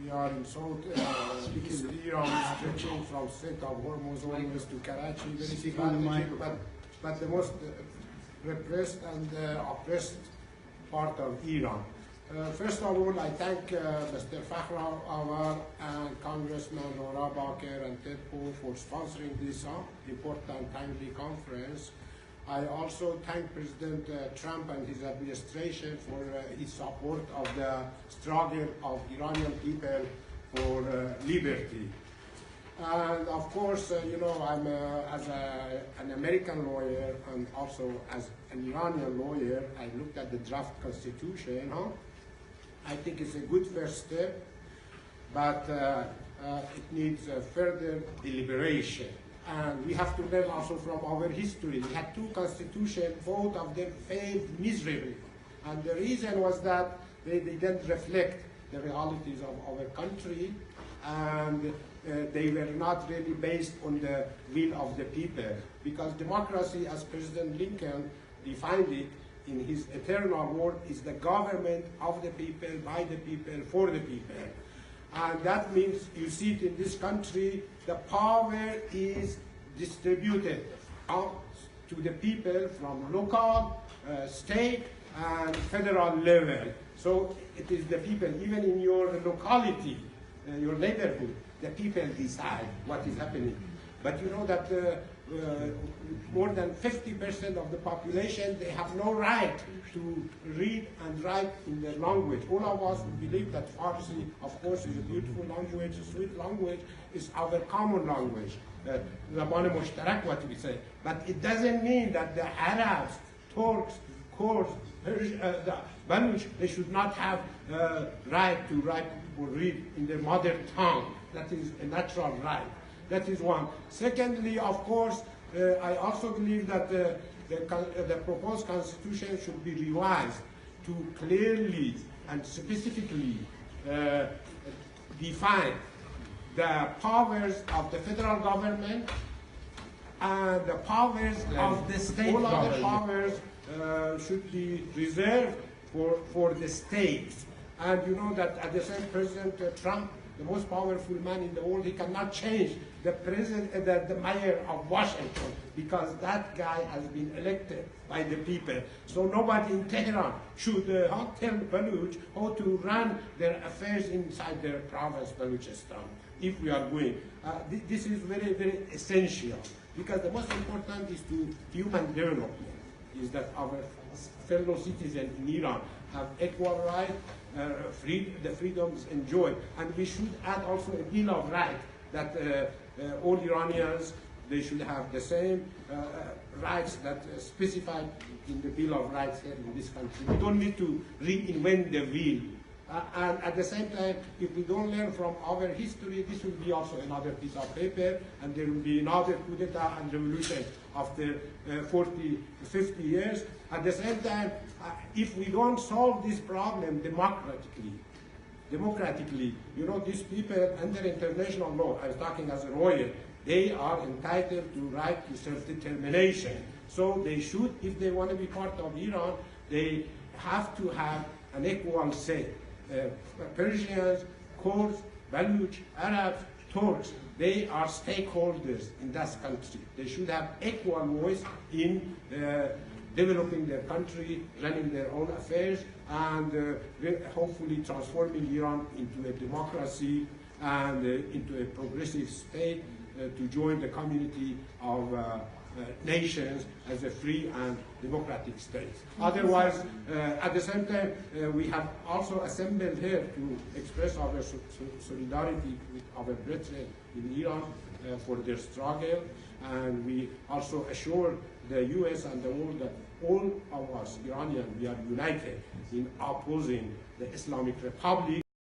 We are in South East Iran, stretching from Strait of Hormuz almost to Karachi, very strategic, but the most repressed and oppressed part of Iran. First of all, I thank Mr. Fakhr and Congressman Laura Baker and Ted Poe for sponsoring this important timely conference. I also thank President Trump and his administration for his support of the struggle of Iranian people for liberty. And of course, you know, I'm as an American lawyer and also as an Iranian lawyer, I looked at the draft constitution. I think it's a good first step, but it needs further deliberation. And we have to learn also from our history. We had two constitutions, both of them failed miserably. And the reason was that they didn't reflect the realities of our country, and they were not really based on the will of the people. Because democracy, as President Lincoln defined it in his eternal word, is the government of the people, by the people, for the people. And that means you see it in this country, the power is distributed out to the people from local, state, and federal level. So it is the people, even in your locality, your neighborhood, the people decide what is happening. But you know that more than 50% of the population, they have no right to read and write in their language. All of us believe that Farsi, of course, is a beautiful language, a sweet language, is our common language, Zaban Mushtarak, what we say. But it doesn't mean that the Arabs, Turks, Kurds, the Baluch, they should not have right to write or read in their mother tongue. That is a natural right. That is one. Secondly, of course, I also believe that the proposed constitution should be revised to clearly and specifically define the powers of the federal government and the powers of the state. All other powers should be reserved for the states. And you know that at the same President Trump, the most powerful man in the world, he cannot change the president, the mayor of Washington, because that guy has been elected by the people. So nobody in Tehran should tell Baluch how to run their affairs inside their province, Baluchistan, if we are going. This is very, very essential, because the most important is to human development, is that our fellow citizens in Iran have equal rights, the freedoms enjoyed. And we should add also a Bill of Rights that all Iranians, they should have the same rights that specified in the Bill of Rights here in this country. We don't need to reinvent the wheel. And at the same time, if we don't learn from our history, this will be also another piece of paper, and there will be another coup d'etat and revolution after 40, 50 years. At the same time, if we don't solve this problem democratically, you know, these people under international law, I was talking as a lawyer, they are entitled to right to self-determination. So they should, if they want to be part of Iran, they have to have an equal say. Persians, Kurds, Baluch, Arabs, Turks, they are stakeholders in that country. They should have equal voice in developing their country, running their own affairs, and hopefully transforming Iran into a democracy and into a progressive state to join the community of nations as a free and democratic state. Otherwise, at the same time, we have also assembled here to express our solidarity with our brethren in Iran for their struggle, and we also assure the US and the world that all of us Iranians, we are united in opposing the Islamic Republic.